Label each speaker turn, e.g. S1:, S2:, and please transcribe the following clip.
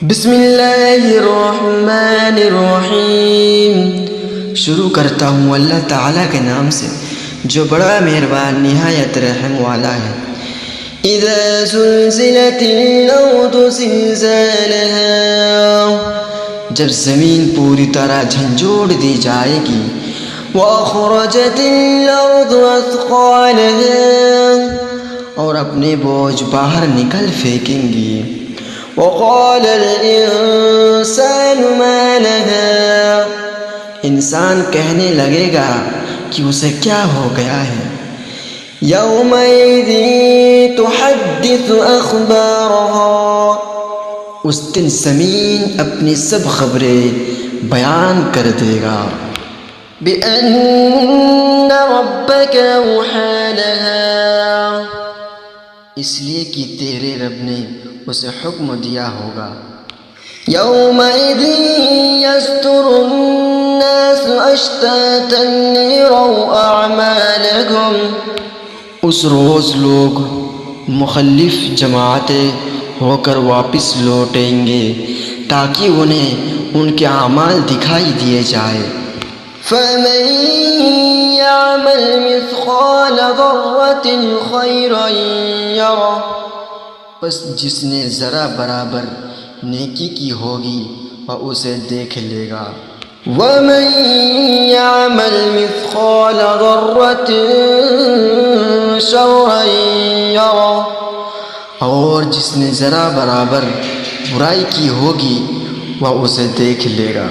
S1: بسم اللہ الرحمن الرحیم۔ شروع کرتا ہوں اللہ تعالیٰ کے نام سے جو بڑا مہربان نہایت رحم والا ہے۔ اذا زلزلت الارض زلزالها، جب زمین پوری طرح جھنجھوڑ دی جائے گی۔ واخرجت الارض اثقالها، اور اپنے بوجھ باہر نکل پھینکیں گی۔ وقال الانسان ما لها، انسان کہنے لگے گا کہ اسے کیا ہو گیا ہے۔ یومئذ تحدث اخبارها، اس دن زمین اپنی سب خبریں بیان کر دے گا۔ بأن ربك أوحى لها، اس لیے کہ تیرے رب نے اسے حکم دیا ہوگا۔ یومئذ یصدر الناس اشتاتا لیروا اعمالهم، اس روز لوگ مخالف جماعتیں ہو کر واپس لوٹیں گے تاکہ انہیں ان کے اعمال دکھائی دیے جائے۔ فمن يعمل مثقال ذرة خيرا يره، بس جس نے ذرا برابر نیکی کی ہوگی وہ اسے دیکھ لے گا۔ ومن يعمل مثقال ذرة شرا يره، اور جس نے ذرا برابر برائی کی ہوگی وہ اسے دیکھ لے گا۔